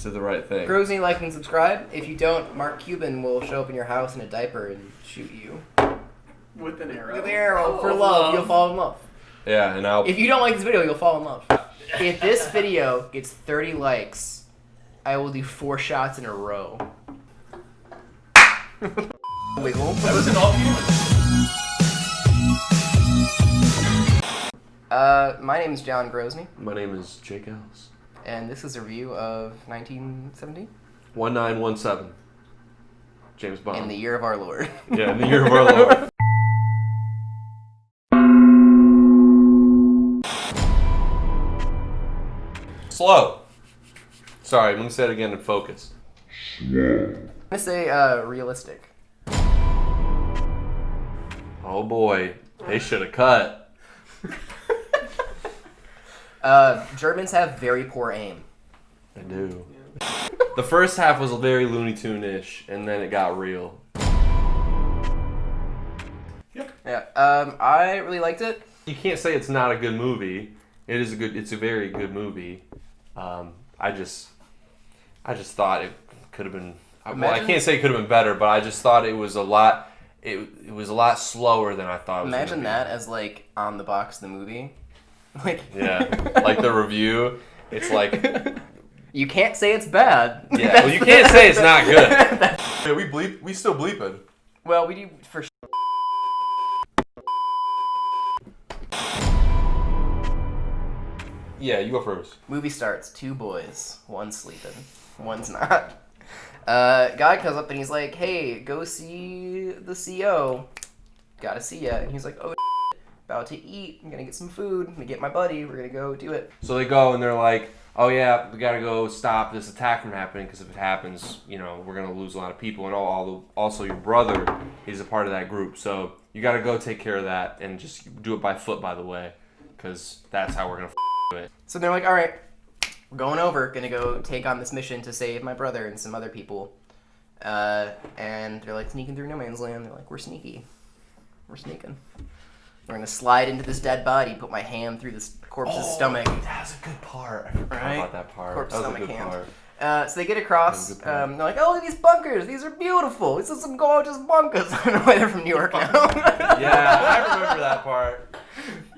to the right thing. Grozny, like and subscribe. If you don't, Mark Cuban will show up in your house in a diaper and shoot you. With an arrow. With an arrow for love. You'll fall in love. Yeah, and If you don't like this video, you'll fall in love. If this video gets 30 likes, I will do 4 shots in a row. Wiggle. That was an all My name is John Grozny. My name is Jake Ellz. And this is a review of 1970? 1917. James Bond. In the year of our Lord. Yeah, in the year of our Lord. Slow. Sorry, let me say it again in focus. I'm gonna say realistic. Oh boy, they should have cut. Germans have very poor aim. They do. The first half was very Looney Tune-ish, and then it got real. Yeah. I really liked it. You can't say it's not a good movie. It's a very good movie. I just thought it could have been. Well, I can't say it could have been better, but I just thought it was a lot. It was a lot slower than I thought it was. Imagine that as like on the box of the movie. Like yeah, like the review. It's like you can't say it's bad. Yeah, well, you can't say it's not good. Yeah, we still bleeping. Well, we do for sure. Yeah, you go first. Movie starts. 2 boys. One's sleeping. One's not. Guy comes up and he's like, "Hey, go see the CO. Gotta see ya." And he's like, "Oh, about to eat. I'm gonna get some food. I'm gonna get my buddy. We're gonna go do it." So they go and they're like, "Oh yeah, we gotta go stop this attack from happening because if it happens, we're gonna lose a lot of people. And also your brother is a part of that group. So you gotta go take care of that and just do it by foot, by the way, because that's how we're gonna do it." So they're like, "All right, we're going over. Gonna go take on this mission to save my brother and some other people." And they're like sneaking through no man's land. They're like, "We're sneaky. We're sneaking. We're gonna slide into this dead body, put my hand through this corpse's stomach." That was a good part. I forgot Right? about that part. Corpse that was stomach a good hand. part. So they get across. That was a good part. They're like, "Oh, look at these bunkers. These are beautiful. This is some gorgeous bunkers." I don't know why they're from New York now. Yeah, I remember that part.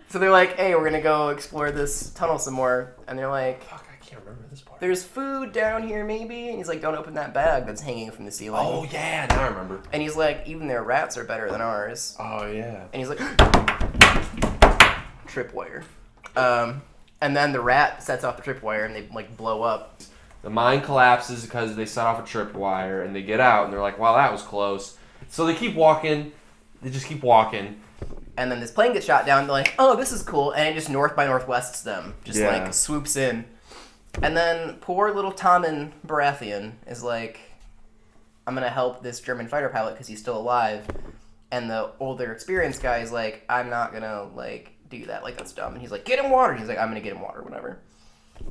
So they're like, "Hey, we're gonna go explore this tunnel some more." And they're like, Fuck, I can't remember this part. "There's food down here, maybe." And he's like, "Don't open that bag that's hanging from the ceiling." Oh yeah, now I remember. And he's like, "Even their rats are better than ours." Oh yeah. And he's like, tripwire. And then the rat sets off the tripwire and they like blow up. The mine collapses because they set off a tripwire and they get out and they're like, "Wow, that was close." So they keep walking. They just keep walking. And then this plane gets shot down. They're like, "Oh, this is cool." And it just north by northwests them. Just like swoops in. And then poor little Tommen Baratheon is like, "I'm going to help this German fighter pilot because he's still alive." And the older experienced guy is like, "I'm not going to like do that. Like, that's dumb." And he's like, "Get him water." And he's like, "I'm going to get him water," whatever.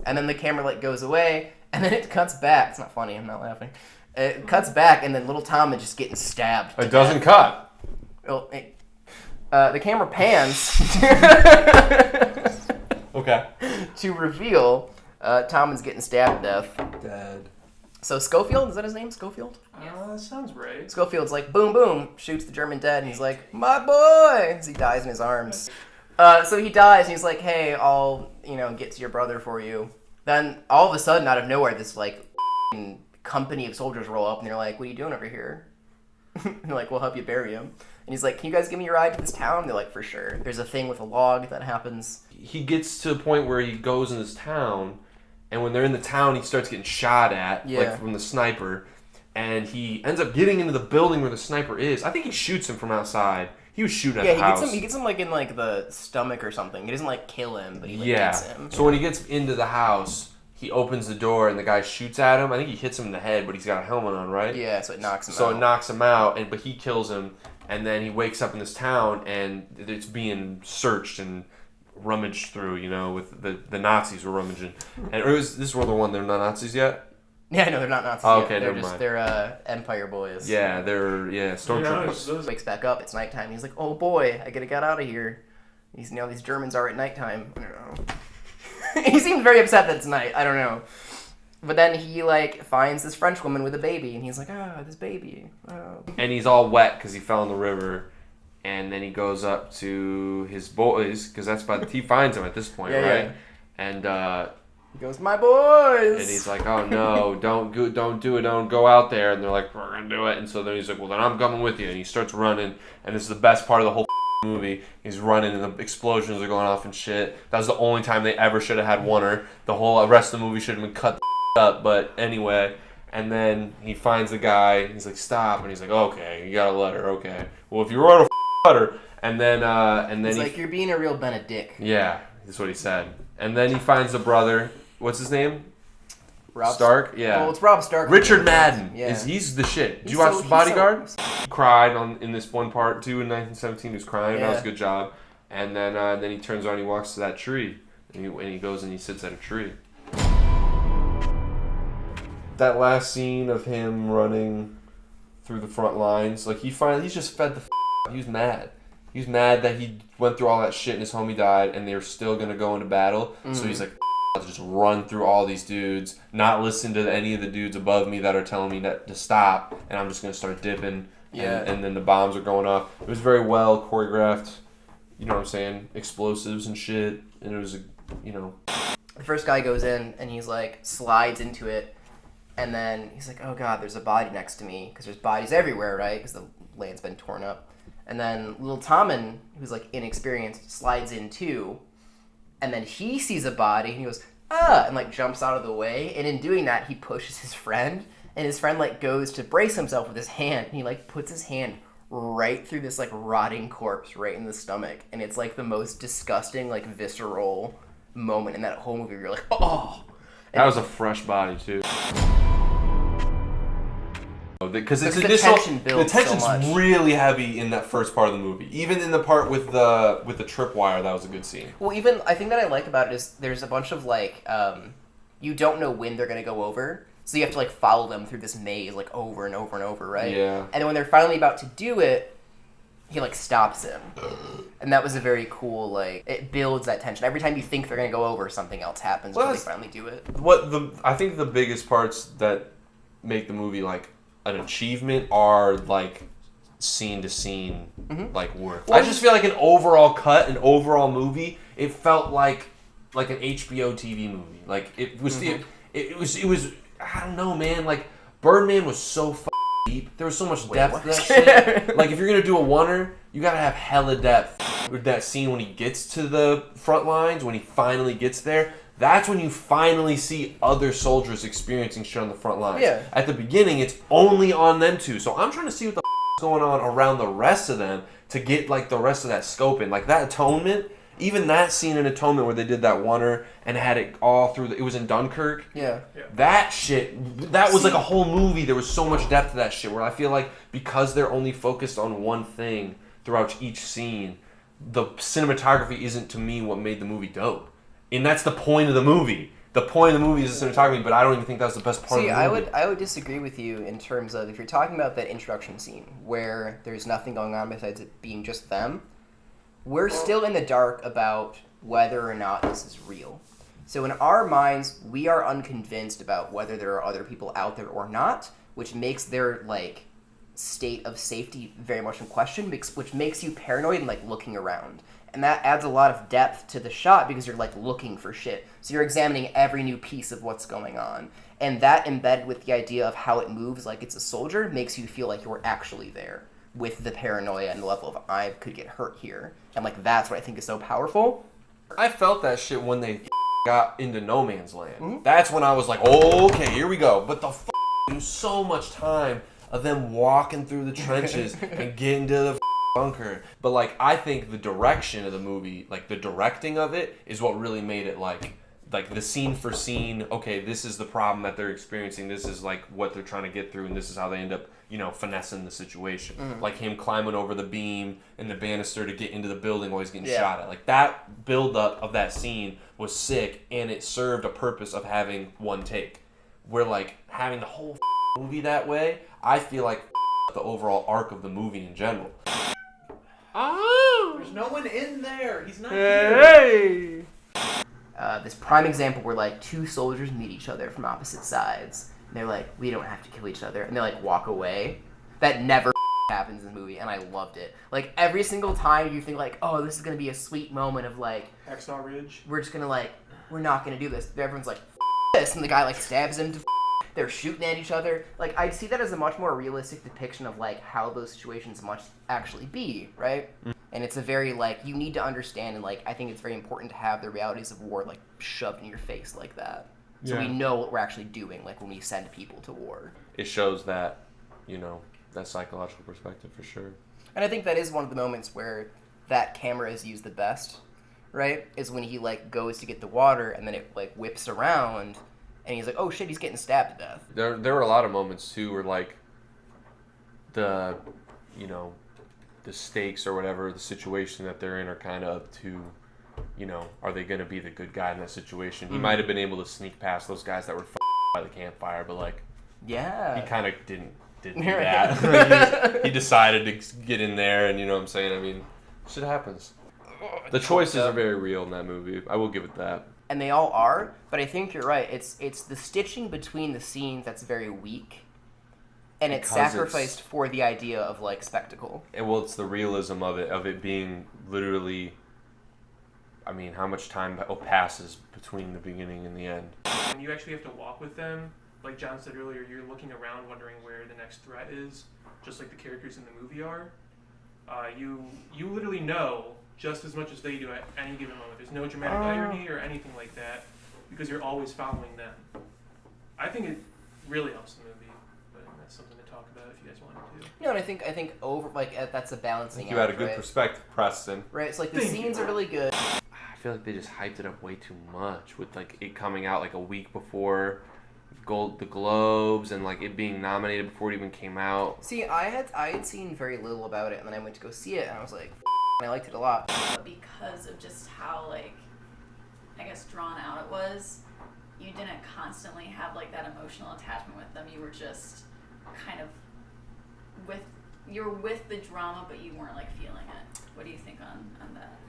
And then the camera like goes away. And then it cuts back. It's not funny. I'm not laughing. It cuts back. And then little Tommen just getting stabbed. It doesn't cut. Well, the camera pans Okay. to reveal Tommen's getting stabbed to death. Dead. So Schofield, is that his name? Schofield? That sounds right. Schofield's like, boom, boom, shoots the German dead, and he's like, "My boy!" As he dies in his arms. So he dies, and he's like, "Hey, I'll, get to your brother for you." Then, all of a sudden, out of nowhere, this, like, company of soldiers roll up, and they're like, "What are you doing over here?" And they're like, "We'll help you bury him." And he's like, "Can you guys give me a ride to this town?" And they're like, "For sure." There's a thing with a log that happens. He gets to a point where he goes in this town, and when they're in the town, he starts getting shot at, like from the sniper, and he ends up getting into the building where the sniper is. I think he shoots him from outside. He was shooting at the house. He gets him like in like the stomach or something. He doesn't like kill him, but he gets him. So when he gets into the house, he opens the door and the guy shoots at him. I think he hits him in the head, but he's got a helmet on, right? Yeah, so it knocks him out. So it knocks him out, but he kills him, and then he wakes up in this town, and it's being searched and rummaged through, with the Nazis were rummaging. And this is World War I, they're not Nazis yet? Yeah, no, they're not Nazis Oh, yet. okay, They're never mind. They're Empire boys. Yeah, they're stormtroopers. Wakes back up, it's nighttime. He's like, "Oh boy, I gotta get out of here." These Germans are at nighttime. I don't know. He seemed very upset that it's night. I don't know. But then he like finds this French woman with a baby, and he's like, this baby. Oh. And he's all wet because he fell in the river. And then he goes up to his boys, because he finds them at this point, Yeah, right? yeah. And He goes, my boys! and he's like, oh no, don't do it, don't go out there. And they're like, we're gonna do it. And so then he's like, well, then I'm coming with you. And he starts running, and this is the best part of the whole movie. He's running, and the explosions are going off and shit. That was the only time they ever should have had Warner. The whole rest of the movie should have been cut up, but anyway. And then he finds the guy, he's like, stop, and he's like, okay, you gotta let her, okay. Well, if you run a her, and then he's like, you're being a real Benedict. Yeah, that's what he said. And then he finds the brother. What's his name? Rob Stark. Yeah. Well, it's Rob Stark. Richard Madden. Yeah. He's the shit. Did you He's watch so- The Bodyguard? he's He cried in this one part too in 1917. He was crying. Yeah. That was a good job. And then he turns around. And he walks to that tree, and he goes and he sits at a tree. That last scene of him running through the front lines, like he's just fed the. He was mad. He was mad that he went through all that shit and his homie died, and they're still gonna go into battle. So he's like, I'll just run through all these dudes, not listen to any of the dudes above me that are telling me to stop, and I'm just gonna start dipping. Yeah. And then the bombs are going off. It was very well choreographed. You know what I'm saying? Explosives and shit, and it was The first guy goes in, and he's like, slides into it, and then he's like, oh god, there's a body next to me, because there's bodies everywhere, right? Because the land's been torn up. And then little Tommen, who's like inexperienced, slides in too. And then he sees a body and he goes, and like jumps out of the way. And in doing that, he pushes his friend. And his friend like goes to brace himself with his hand. And he like puts his hand right through this like rotting corpse right in the stomach. And it's like the most disgusting, like visceral moment in that whole movie. You're like, oh. that was a fresh body too. Because the tension the builds tension's so much. really heavy in that first part of the movie. Even in the part with the tripwire, that was a good scene. Well, even I think that I like about it is there's a bunch of like you don't know when they're gonna go over, so you have to like follow them through this maze like over and over and over, right? Yeah. And then when they're finally about to do it, he like stops him, and that was a very cool like it builds that tension. Every time you think they're gonna go over, something else happens when they finally do it. I think the biggest parts that make the movie like an achievement are like scene to scene like work. Well, I just feel like an overall cut, an overall movie, it felt like an HBO TV movie. Like it was it was I don't know, man, like Birdman was so deep. There was so much depth to that shit. Like if you're going to do a oneer, you got to have hella depth. With that scene when he gets to the front lines, when he finally gets there, that's when you finally see other soldiers experiencing shit on the front lines. Yeah. At the beginning, it's only on them two. So I'm trying to see what the is going on around the rest of them to get like the rest of that scope in. Like that Atonement, even that scene in Atonement where they did that oneer and had it all through, it was in Dunkirk. Yeah. That shit, that was like a whole movie. There was so much depth to that shit where I feel like because they're only focused on one thing throughout each scene, the cinematography isn't to me what made the movie dope. And that's the point of the movie. The point of the movie is the cinematography, but I don't even think that was the best part of the movie. I would disagree with you in terms of if you're talking about that introduction scene where there's nothing going on besides it being just them, we're still in the dark about whether or not this is real. So in our minds, we are unconvinced about whether there are other people out there or not, which makes their like state of safety very much in question, which makes you paranoid and like looking around. And that adds a lot of depth to the shot because you're like looking for shit. So you're examining every new piece of what's going on. And that embedded with the idea of how it moves like it's a soldier makes you feel like you're actually there with the paranoia and the level of I could get hurt here. And like that's what I think is so powerful. I felt that shit when they got into No Man's Land. That's when I was like, oh, okay, here we go. But the there's so much time of them walking through the trenches and getting to the bunker. But like I think the direction of the movie, like the directing of it, is what really made it like the scene for scene, okay, this is the problem that they're experiencing, this is like what they're trying to get through, and this is how they end up, finessing the situation. Like him climbing over the beam and the banister to get into the building while he's getting shot at. Like that build up of that scene was sick, and it served a purpose of having one take. Where like having the whole movie that way, I feel like the overall arc of the movie in general. There's no one in there. He's not here. this prime example where like two soldiers meet each other from opposite sides. And they're like, we don't have to kill each other, and they like walk away. That never happens in the movie, and I loved it. Like every single time you think like, oh, this is gonna be a sweet moment of like, Hacksaw Ridge. we're just gonna like, we're not gonna do this. Everyone's like, this, and the guy like stabs him to. They're shooting at each other. Like I see that as a much more realistic depiction of like how those situations must actually be, right? And it's a very like you need to understand, and like I think it's very important to have the realities of war like shoved in your face like that, so we know what we're actually doing. Like when we send people to war, It shows that, that psychological perspective for sure. and I think that is one of the moments where that camera is used the best, right? Is when he like goes to get the water, and then it like whips around, and he's like, oh shit, he's getting stabbed to death. There were a lot of moments too where like the stakes or whatever, the situation that they're in are kind of up to, are they going to be the good guy in that situation? He might have been able to sneak past those guys that were by the campfire, but like Yeah. he kind of didn't do that. he decided to get in there, and you know what I'm saying? I mean, shit happens. The choices are very real in that movie. I will give it that. And they all are, but I think you're right. It's the stitching between the scenes that's very weak, and it's Because sacrificed for the idea of like spectacle. And well, it's the realism of it being literally. I mean, how much time passes between the beginning and the end? When you actually have to walk with them, like John said earlier, you're looking around wondering where the next threat is, just like the characters in the movie are. You literally know just as much as they do at any given moment. There's no dramatic irony or anything like that because you're always following them. I think it really helps the movie, but that's something to talk about if you guys wanted to. No, and I think over like that's a balancing act. You had a good right? perspective, Preston. Right, it's like the Thank scenes you. are really good. I feel like they just hyped it up way too much with like it coming out like a week before the Globes and like it being nominated before it even came out. See, I had seen very little about it, and then I went to go see it, and I was like, and I liked it a lot. Because of just how, like, I guess drawn out it was, you didn't constantly have, like, that emotional attachment with them. You were just kind of you were with the drama, but you weren't, like, feeling it. What do you think on that?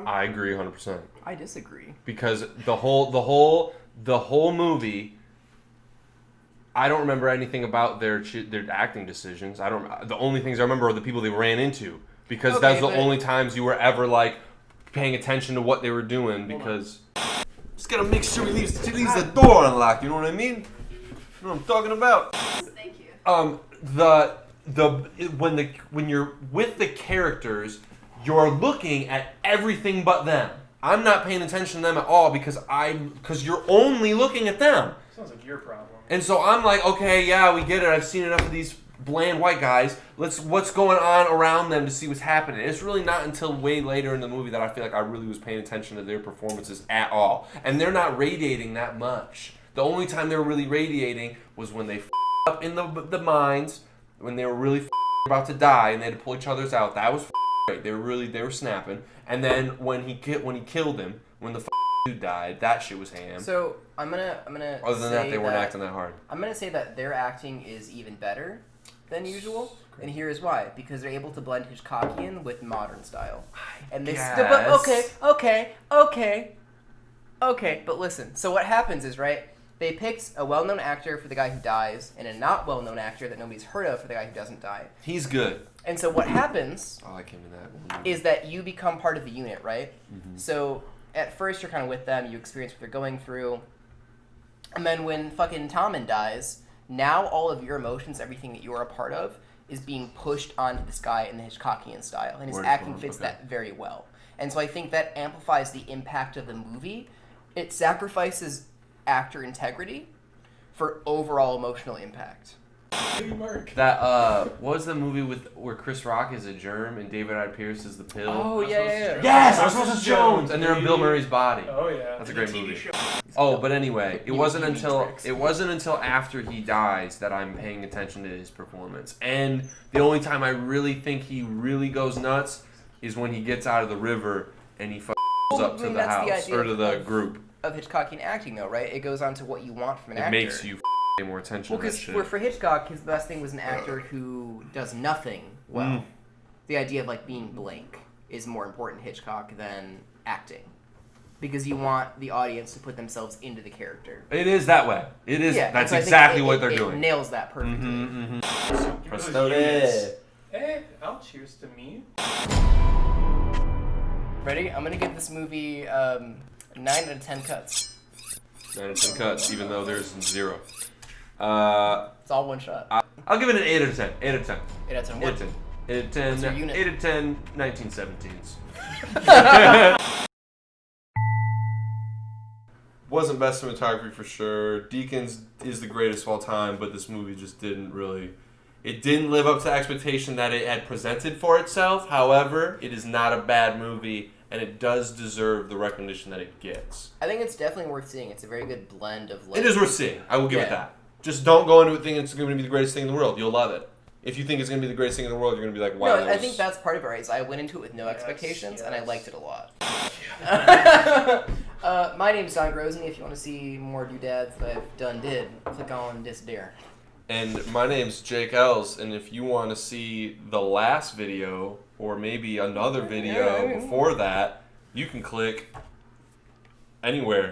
I agree 100%. I disagree. Because the whole movie, I don't remember anything about their acting decisions. The only things I remember are the people they ran into. Because Okay, that's the but- only times you were ever like paying attention to what they were doing. Because just gotta make sure he leaves the door unlocked. You know what I mean? You know what I'm talking about? Thank you. When you're with the characters, you're looking at everything but them. I'm not paying attention to them at all because you're only looking at them. Sounds like your problem. And so I'm like, okay, yeah, we get it. I've seen enough of these bland white guys. What's going on around them to see what's happening. It's really not until way later in the movie that I feel like I really was paying attention to their performances at all. And they're not radiating that much. The only time they were really radiating was when they up in the mines, when they were really about to die and they had to pull each other's out. That was great. They were snapping. And then when he killed him, when the dude died, that shit was ham. So I'm gonna. Other than that, they weren't acting that hard. I'm gonna say that their acting is even better than usual, and here is why: because they're able to blend Hitchcockian with modern style. And this, but okay. But listen. So what happens is, right? They picked a well-known actor for the guy who dies, and a not well-known actor that nobody's heard of for the guy who doesn't die. He's good. And so what happens I like him in that one. is that you become part of the unit, right? Mm-hmm. So at first you're kind of with them, you experience what they're going through, and then when fucking Tommen dies, now all of your emotions, everything that you're a part of, is being pushed onto this guy in the Hitchcockian style, and his Word acting form, fits okay. that very well. And so I think that amplifies the impact of the movie. It sacrifices actor integrity for overall emotional impact. Mark. That what was the movie where Chris Rock is a germ and David I. Pierce is the pill? Oh, yeah. Yes, Russell Jones, and they're in Bill Murray's body. Oh yeah. That's a The great TV movie. show. Oh, but anyway, it wasn't TV until tricks. after he dies that I'm paying attention to his performance. And the only time I really think he really goes nuts is when he gets out of the river and he Well, up I to mean, the that's the house idea or to the of- group. Of Hitchcockian acting, though, right? It goes on to what you want from an It actor. makes you pay more attention Well, to that because shit. for Hitchcock, his best thing was an actor who does nothing well. The idea of like being blank is more important to Hitchcock than acting. because you want the audience to put themselves into the character. It is that way. It is. Yeah, That's so I think exactly it- what it- they're it doing. Nails that perfectly. Mm-hmm, Give those Prestone. units. Hey, I'll cheers to me. Ready? I'm gonna give this movie 9 out of 10 cuts. 9 out of 10 cuts, even though there's 0. It's all one shot. I'll give it an 8 out of 10. 8 out of 10. 8 out of 10. 8 out of 10. 8 out of 10. What's your unit? 8 out of 10. 1917s. Wasn't best cinematography for sure. Deacons is the greatest of all time, but this movie just didn't really. It didn't live up to the expectation that it had presented for itself. However, it is not a bad movie, and it does deserve the recognition that it gets. I think it's definitely worth seeing. It's a very good blend of like. It is worth seeing. I will give it Yeah. that. Just don't go into it thinking it's going to be the greatest thing in the world. You'll love it. If you think it's going to be the greatest thing in the world, you're going to be like, wow. No, I think that's part of it, right? So I went into it with no expectations, and I yes. liked it a lot. My name's Don Grozny. If you want to see more doodads that I've did, click on this there. And my name's Jake Ellz, and if you want to see the last video, or maybe another video before that, you can click anywhere.